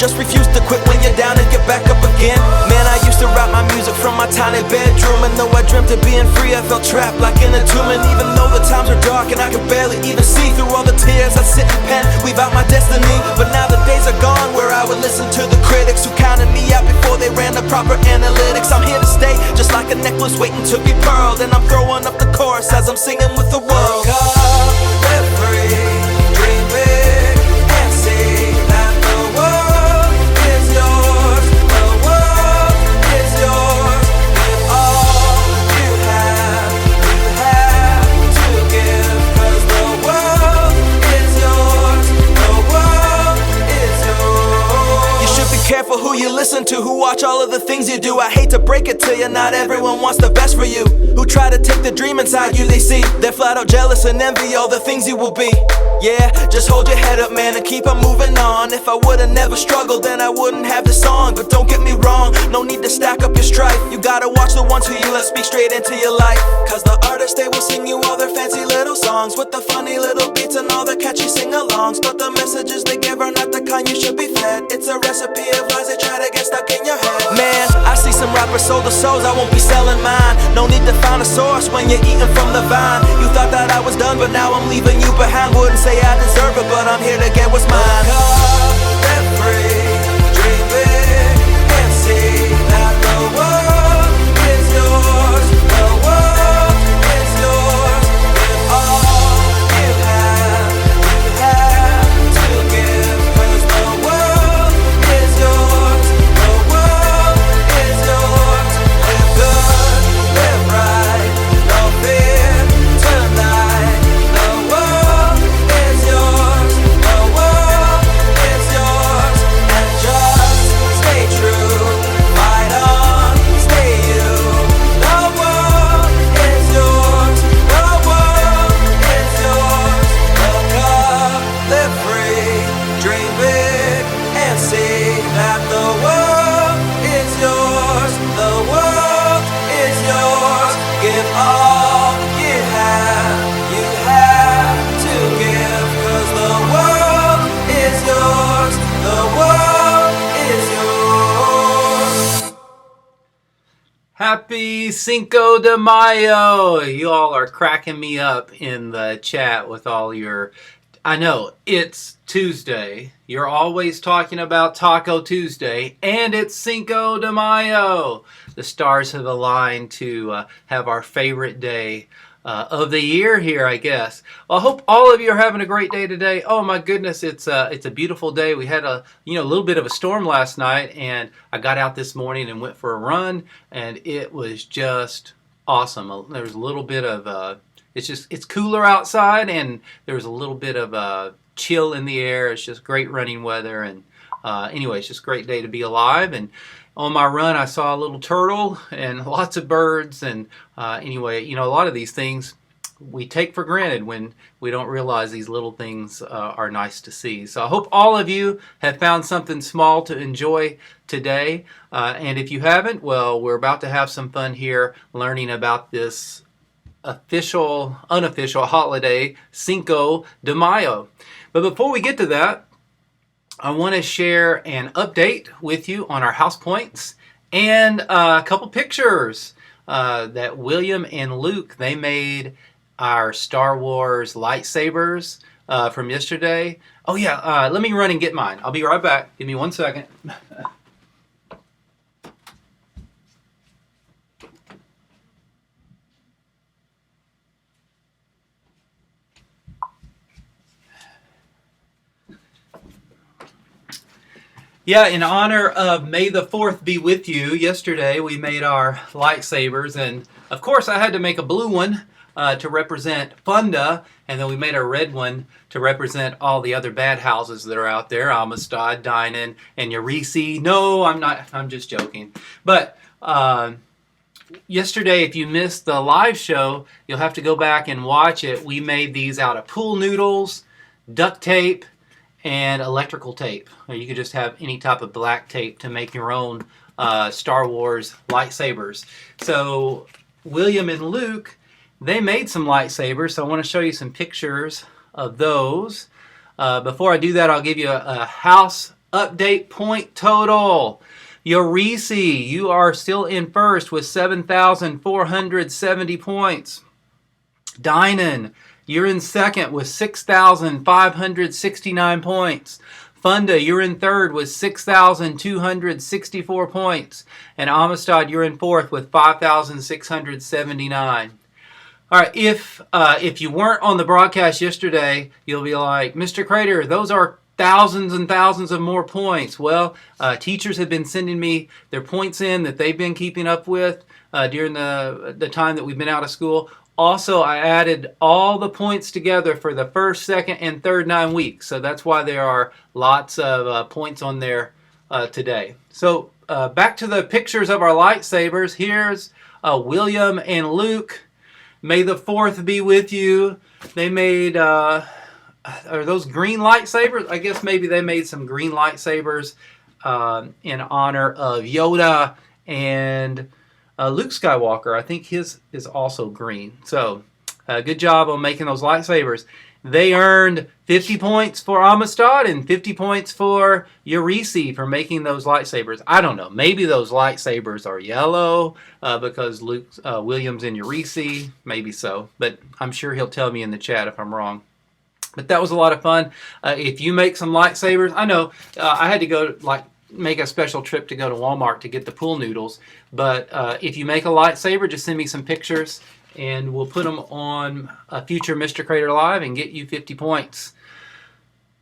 just refuse to quit when you're down and get back up again. Man, I used to write my music from my tiny bedroom, and though I dreamt of being free, I felt trapped like in a tomb. And even though the times were dark and I could barely even see through all the tears, I'd sit and pen, weave out my destiny. But now the days are gone where I would listen to the critics who counted me out before they ran the proper analytics. I'm here to stay, just like a necklace waiting to be pearled, and I'm throwing up the chorus as I'm singing with the world. Live free, dream big, and see that the world is yours. The world is yours. Give all you have to give, 'cause the world is yours. The world is yours. You should be careful who you listen to, who watch all of the things you do. I hate to break it to you, not everyone wants the best for you. Who try to take the dream inside you, they see they're flat out jealous and envy all the things you will be. Yeah, just hold your head up, man, and keep on moving on. If I would've never struggled, then I wouldn't have this song. But don't get me wrong, no need to stack up your strife. You gotta watch the ones who you let speak straight into your life. 'Cause the artists, they will sing you all their fancy little songs with the funny little beats and all the catchy sing-alongs. But the messages they give are not the kind you should be fed. It's a recipe of lies they try to get stuck in your head. Man, I see some rappers sold their souls, I won't be selling mine. No need to find a source when you're eating from the vine. You thought that I was done, but now I'm leaving you behind. Wouldn't say I deserve it, but I'm here to get what's mine. Live free, dream big, and see that the world is yours. The world is yours. Give all you have to give, 'cause the world is yours. The world is yours. Live good, live right, no fear tonight. The world is yours. The world is yours. And just stay true, fight on, stay you. The world is yours. The world is yours. Look up, live free, dream big, and see that the world is yours. The world is yours. Give all you have to give, 'cause the world is yours. The world is yours. Happy Cinco de Mayo! You all are cracking me up in the chat with all your... I know, it's Tuesday. You're always talking about Taco Tuesday, and it's Cinco de Mayo. The stars have aligned to have our favorite day of the year here, I guess. Well, I hope all of you are having a great day today. Oh my goodness, it's a beautiful day. We had a little bit of a storm last night, and I got out this morning and went for a run, and it was just awesome. There was a little bit of it's cooler outside, and there was a little bit of chill in the air. It's just great running weather, and anyway, it's just a great day to be alive. And on my run, I saw a little turtle and lots of birds. And anyway, a lot of these things we take for granted when we don't realize these little things are nice to see. So I hope all of you have found something small to enjoy today. And if you haven't, well, we're about to have some fun here learning about this unofficial holiday, Cinco de Mayo. But before we get to that, I want to share an update with you on our house points and a couple pictures that William and Luke, they made our Star Wars lightsabers from yesterday. Oh yeah, let me run and get mine. I'll be right back. Give me 1 second. Yeah, in honor of May the 4th be with you, yesterday we made our lightsabers, and of course I had to make a blue one to represent Funda, and then we made a red one to represent all the other bad houses that are out there, Amistad, Dinan, and Eurisi. No, I'm just joking. But yesterday, if you missed the live show, you'll have to go back and watch it. We made these out of pool noodles, duct tape, and electrical tape. Or you could just have any type of black tape to make your own Star Wars lightsabers. So William and Luke, they made some lightsabers, so I want to show you some pictures of those. Before I do that, I'll give you a house update point total. Yorisi, you are still in first with 7,470 points. Dynan, you're in second with 6,569 points. Funda, you're in third with 6,264 points. And Amistad, you're in fourth with 5,679. All right, if you weren't on the broadcast yesterday, you'll be like, Mr. Crader, those are thousands and thousands of more points. Well, teachers have been sending me their points in that they've been keeping up with during the time that we've been out of school. Also, I added all the points together for the first, second, and third 9 weeks. So that's why there are lots of points on there today. So back to the pictures of our lightsabers. Here's William and Luke. May the 4th be with you. They made, are those green lightsabers? I guess maybe they made some green lightsabers in honor of Yoda and Luke Skywalker. I think his is also green. So good job on making those lightsabers. They earned 50 points for Amistad and 50 points for Yorisi for making those lightsabers. I don't know. Maybe those lightsabers are yellow because Luke Williams and Yorisi. Maybe so. But I'm sure he'll tell me in the chat if I'm wrong. But that was a lot of fun. If you make some lightsabers, I know I had to go make a special trip to go to Walmart to get the pool noodles. But if you make a lightsaber, just send me some pictures and we'll put them on a future Mr. Crader Live and get you 50 points.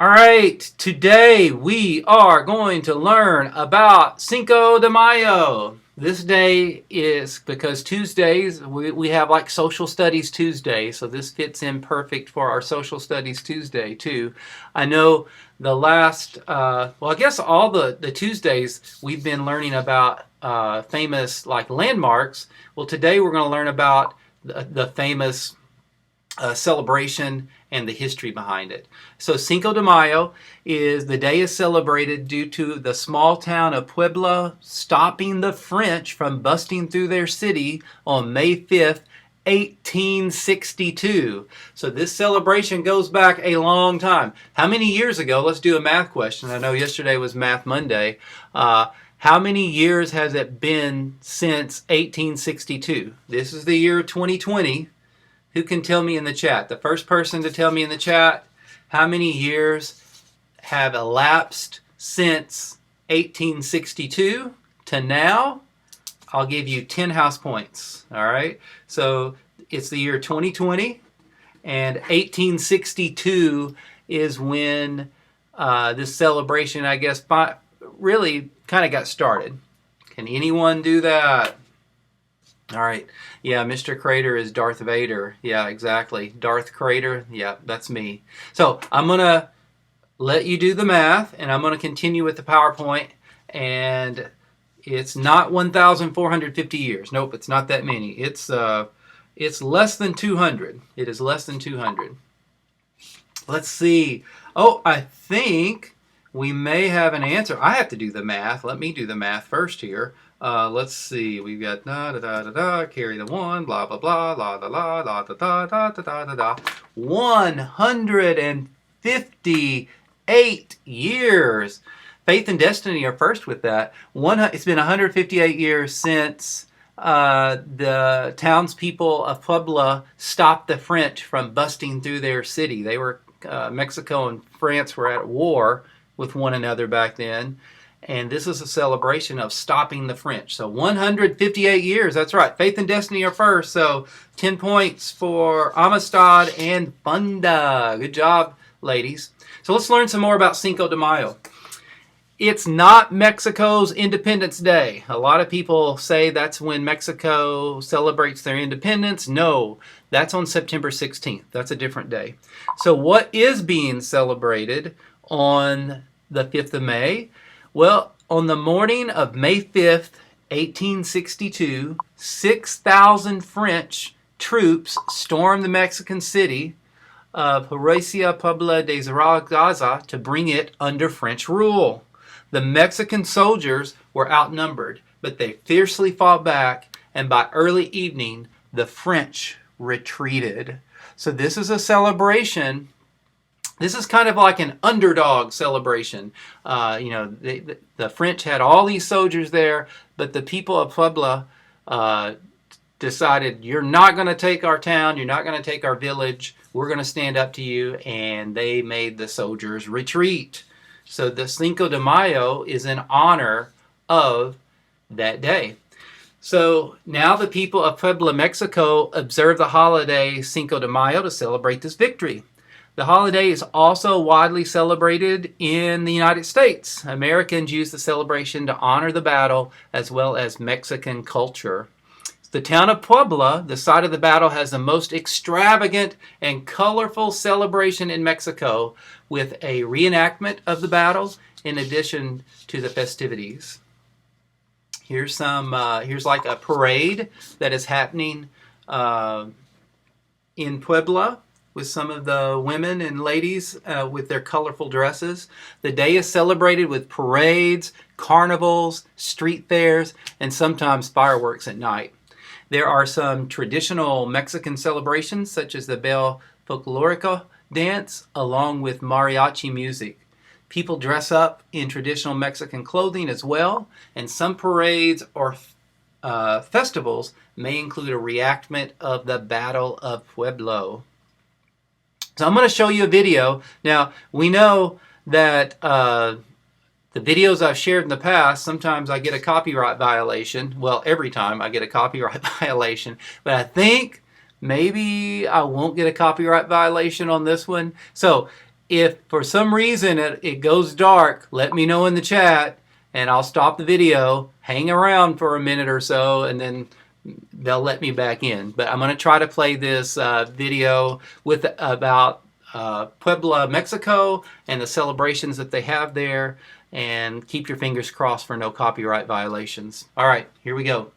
All right, today we are going to learn about Cinco de Mayo. This day is because Tuesdays, we have like Social Studies Tuesday, so this fits in perfect for our Social Studies Tuesday too. I know the last, well, I guess all the Tuesdays we've been learning about famous like landmarks. Well, today we're going to learn about the famous celebration and the history behind it. So Cinco de Mayo is the day is celebrated due to the small town of Puebla stopping the French from busting through their city on May 5th, 1862. So this celebration goes back a long time. How many years ago? Let's do a math question. I know yesterday was Math Monday. How many years has it been since 1862? This is the year 2020. Who can tell me in the chat? The first person to tell me in the chat, how many years have elapsed since 1862 to now? I'll give you 10 house points. All right. So it's the year 2020, and 1862 is when this celebration, I guess, really kind of got started. Can anyone do that? All right. Yeah, Mr. Crader is Darth Vader. Yeah, exactly. Darth Crader. Yeah, that's me. So I'm going to let you do the math, and I'm going to continue with the PowerPoint. And it's not 1,450 years. Nope, it's not that many. It's less than 200. It is less than 200. Let's see. Oh, I think we may have an answer. I have to do the math. Let me do the math first here. Let's see. We've got da da da da da. Carry the one. Blah blah blah. La da la. La da da da da da da da. 158 years. Faith and Destiny are first with that. It's been 158 years since the townspeople of Puebla stopped the French from busting through their city. They were Mexico and France were at war with one another back then. And this is a celebration of stopping the French. So 158 years, that's right. Faith and Destiny are first. So 10 points for Amistad and Funda. Good job, ladies. So let's learn some more about Cinco de Mayo. It's not Mexico's Independence Day. A lot of people say that's when Mexico celebrates their independence. No, that's on September 16th. That's a different day. So what is being celebrated on the 5th of May? Well, on the morning of May 5th, 1862, 6,000 French troops stormed the Mexican city of Herencia Puebla de Zaragoza to bring it under French rule. The Mexican soldiers were outnumbered, but they fiercely fought back, and by early evening, the French retreated. So this is a celebration This is kind of like an underdog celebration. The French had all these soldiers there, but the people of Puebla decided, you're not going to take our town, you're not going to take our village, we're going to stand up to you, and they made the soldiers retreat. So the Cinco de Mayo is in honor of that day. So now the people of Puebla, Mexico observe the holiday Cinco de Mayo to celebrate this victory. The holiday is also widely celebrated in the United States. Americans use the celebration to honor the battle as well as Mexican culture. The town of Puebla, the site of the battle, has the most extravagant and colorful celebration in Mexico, with a reenactment of the battle in addition to the festivities. Here's like a parade that is happening in Puebla, with some of the women and ladies with their colorful dresses. The day is celebrated with parades, carnivals, street fairs, and sometimes fireworks at night. There are some traditional Mexican celebrations, such as the Bell Folklorica dance, along with mariachi music. People dress up in traditional Mexican clothing as well, and some parades or festivals may include a reenactment of the Battle of Pueblo. So I'm going to show you a video. Now, we know that the videos I've shared in the past, sometimes I get a copyright violation. Well, every time I get a copyright violation. But I think maybe I won't get a copyright violation on this one. So if for some reason it goes dark, let me know in the chat, and I'll stop the video, hang around for a minute or so, and then they'll let me back in. But I'm going to try to play this video about Puebla, Mexico, and the celebrations that they have there. And keep your fingers crossed for no copyright violations. All right, here we go.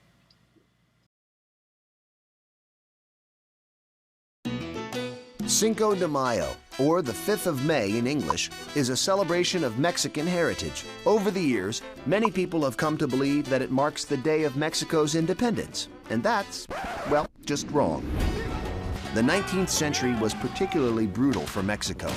Cinco de Mayo, or the 5th of May in English, is a celebration of Mexican heritage. Over the years, many people have come to believe that it marks the day of Mexico's independence, and that's, well, just wrong. The 19th century was particularly brutal for Mexico.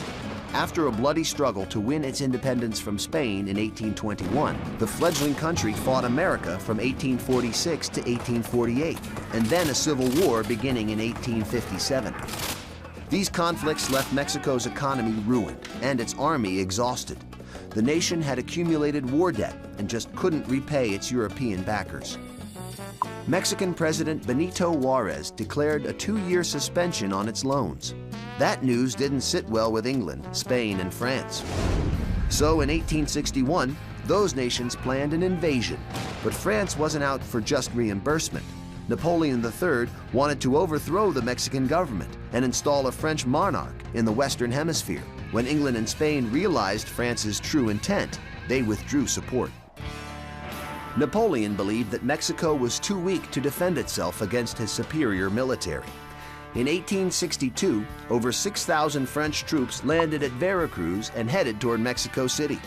After a bloody struggle to win its independence from Spain in 1821, the fledgling country fought America from 1846 to 1848, and then a civil war beginning in 1857. These conflicts left Mexico's economy ruined and its army exhausted. The nation had accumulated war debt and just couldn't repay its European backers. Mexican President Benito Juarez declared a 2-year suspension on its loans. That news didn't sit well with England, Spain, and France. So in 1861, those nations planned an invasion, but France wasn't out for just reimbursement. Napoleon III wanted to overthrow the Mexican government and install a French monarch in the Western Hemisphere. When England and Spain realized France's true intent, they withdrew support. Napoleon believed that Mexico was too weak to defend itself against his superior military. In 1862, over 6,000 French troops landed at Veracruz and headed toward Mexico City.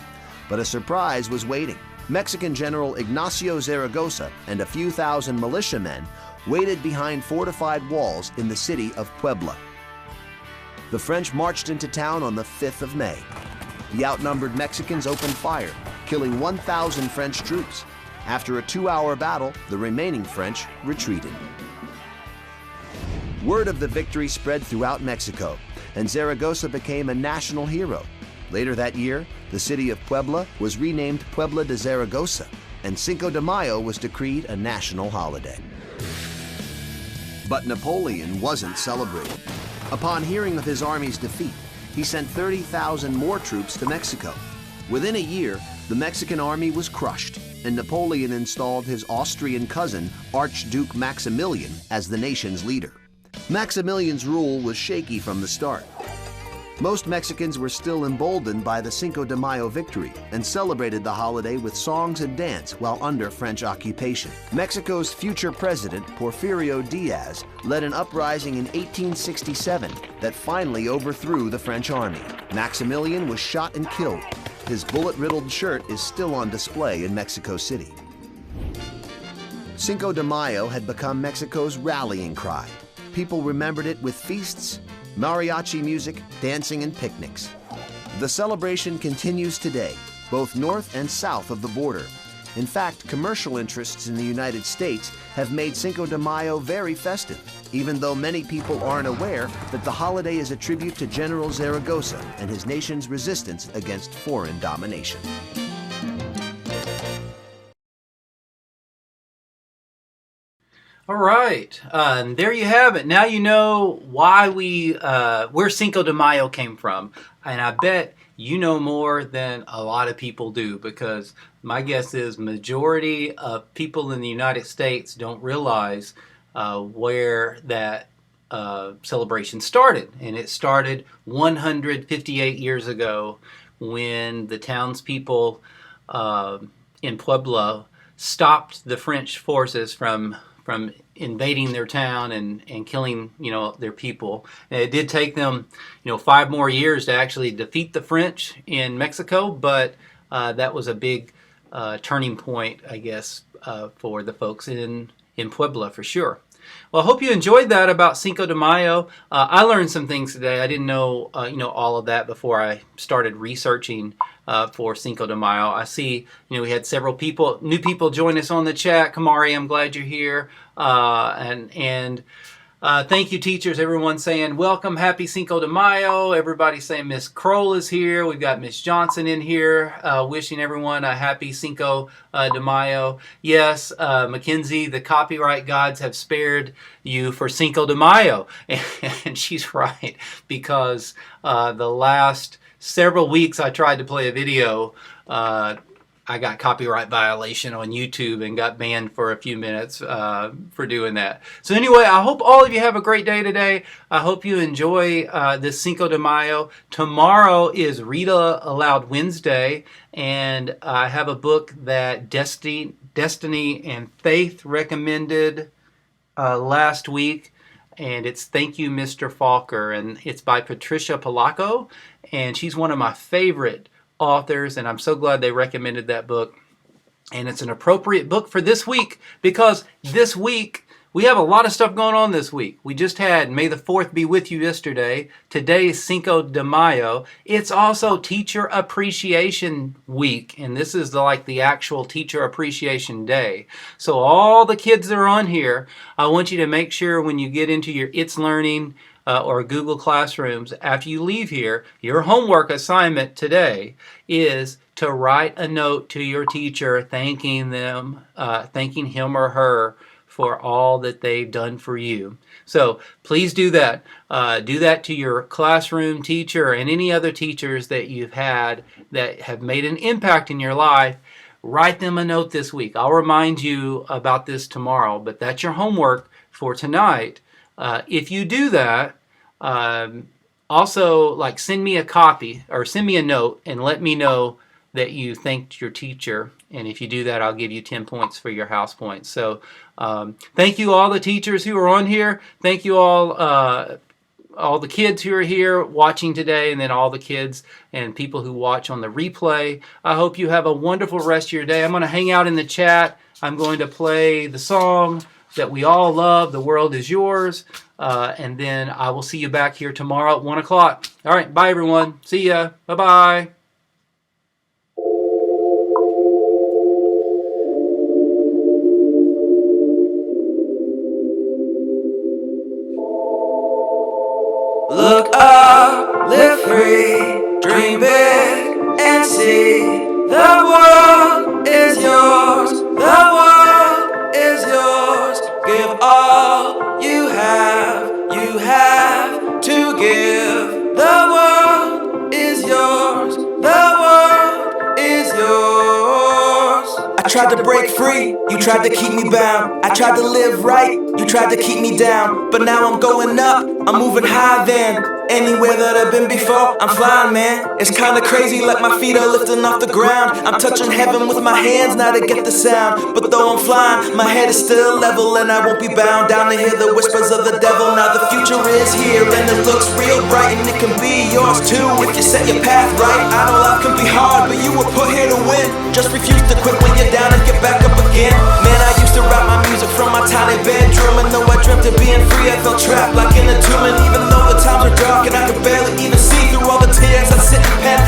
But a surprise was waiting. Mexican General Ignacio Zaragoza and a few thousand militiamen waited behind fortified walls in the city of Puebla. The French marched into town on the 5th of May. The outnumbered Mexicans opened fire, killing 1,000 French troops. After a 2-hour battle, the remaining French retreated. Word of the victory spread throughout Mexico, and Zaragoza became a national hero. Later that year, the city of Puebla was renamed Puebla de Zaragoza, and Cinco de Mayo was decreed a national holiday. But Napoleon wasn't celebrated. Upon hearing of his army's defeat, he sent 30,000 more troops to Mexico. Within a year, the Mexican army was crushed, and Napoleon installed his Austrian cousin, Archduke Maximilian, as the nation's leader. Maximilian's rule was shaky from the start. Most Mexicans were still emboldened by the Cinco de Mayo victory and celebrated the holiday with songs and dance while under French occupation. Mexico's future president, Porfirio Diaz, led an uprising in 1867 that finally overthrew the French army. Maximilian was shot and killed. His bullet-riddled shirt is still on display in Mexico City. Cinco de Mayo had become Mexico's rallying cry. People remembered it with feasts, mariachi music, dancing, and picnics. The celebration continues today, both north and south of the border. In fact, commercial interests in the United States have made Cinco de Mayo very festive, even though many people aren't aware that the holiday is a tribute to General Zaragoza and his nation's resistance against foreign domination. All right, and there you have it. Now you know why where Cinco de Mayo came from, and I bet you know more than a lot of people do, because my guess is majority of people in the United States don't realize where that celebration started, and it started 158 years ago when the townspeople in Puebla stopped the French forces from invading their town and killing, their people. And it did take them, 5 more years to actually defeat the French in Mexico, but that was a big turning point, I guess, for the folks in Puebla for sure. Well, I hope you enjoyed that about Cinco de Mayo. I learned some things today. I didn't know, all of that before I started researching for Cinco de Mayo. I see, we had several new people join us on the chat. Kamari, I'm glad you're here. Thank you, teachers. Everyone saying welcome, happy Cinco de Mayo. Everybody saying Miss Kroll is here. We've got Miss Johnson in here, wishing everyone a happy Cinco de Mayo. Yes, Mackenzie, the copyright gods have spared you for Cinco de Mayo, and she's right, because the last several weeks I tried to play a video. I got copyright violation on YouTube and got banned for a few minutes for doing that. So anyway, I hope all of you have a great day today. I hope you enjoy this Cinco de Mayo. Tomorrow is Read Aloud Wednesday, and I have a book that Destiny and Faith recommended last week, and it's Thank You, Mr. Falker, and it's by Patricia Polacco, and she's one of my favorite authors, and I'm so glad they recommended that book. And it's an appropriate book for this week, because this week we have a lot of stuff going on this week. We just had May the 4th be with you yesterday. Today is Cinco de Mayo. It's also Teacher Appreciation Week, and this is the actual Teacher Appreciation Day. So all the kids that are on here, I want you to make sure when you get into your It's Learning or Google Classrooms, after you leave here, your homework assignment today is to write a note to your teacher thanking him or her for all that they've done for you. So please do that. Do that to your classroom teacher and any other teachers that you've had that have made an impact in your life. Write them a note this week. I'll remind you about this tomorrow, but that's your homework for tonight. If you do that, also send me a copy or send me a note and let me know that you thanked your teacher. And if you do that, I'll give you 10 points for your house points. So thank you all the teachers who are on here. Thank you all the kids who are here watching today, and then all the kids and people who watch on the replay. I hope you have a wonderful rest of your day. I'm going to hang out in the chat. I'm going to play the song that we all love, The World Is Yours. And then I will see you back here tomorrow at 1 o'clock. All right, bye everyone. See ya. Bye-bye. Look up, live free, dream big, and see the world is yours. The world is yours. Give all you have to give. The world is yours. The world is yours. I tried to break free, you tried to keep me bound. I tried to live right, you tried to keep me down. But now I'm going up, I'm moving high then. Anywhere that I've been before, I'm flying, man. It's kinda crazy, like my feet are lifting off the ground. I'm touching heaven with my hands now to get the sound. But though I'm flying, my head is still level, and I won't be bound down to hear the whispers of the devil. Now the future is here, and it looks real bright, and it can be yours too if you set your path right. I know life can be hard, but you were put here to win. Just refuse to quit when you're down and get back up again. Man, I used to write my music from my tiny bedroom, and though I dreamt of being free, I felt trapped like in a tomb. And even though the times are dark and I could barely even see through all the tears I sit and pen,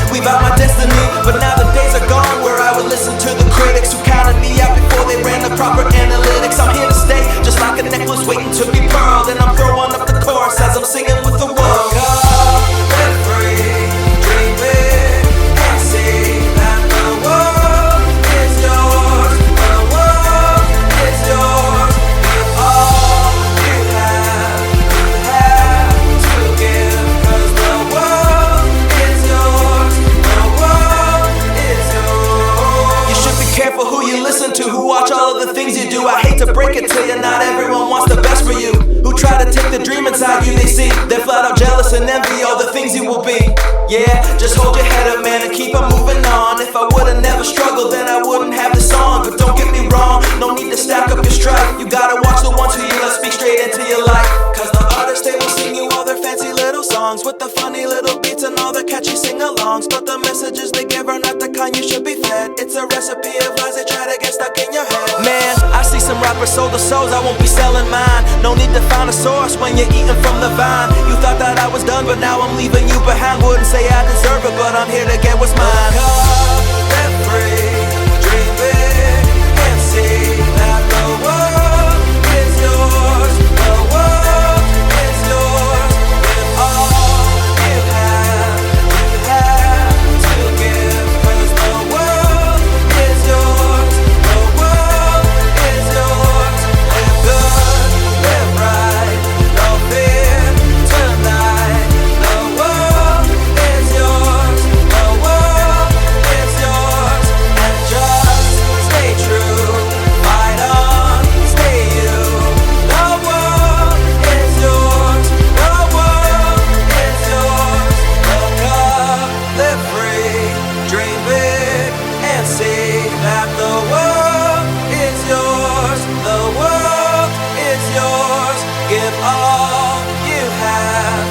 flat out jealous and envy all the things you will be. Yeah, just hold your head up, man, and keep on moving on. If I would've never struggled, then I wouldn't have this song. But don't get me wrong, no need to stack up your strife. You gotta watch the ones who you let speak straight into your life. Cause the artists, they will sing you all their fancy little songs with the funny little beats and all the catchy sing-alongs. But the messages they give are not the kind you should be fed. It's a recipe of lies they try to get stuck in your head. Man, I see some rappers sold their souls, I won't be selling mine. No need to find a source when you're eating from the vine. You thought that I was done, but now I'm leaving you behind. Wouldn't say I deserve it, but I'm here to get what's mine. Live free, dream big, and see that the world is yours. The world is yours. With all you have to give. Cause the world is yours. The world is yours. Live good, live right, no fear tonight. The world is yours. The world is yours. And just stay true, fight on, stay you. The world is yours. The world is yours. Look up, live free, dream big, and see that the world is yours. The world is yours. Give all you have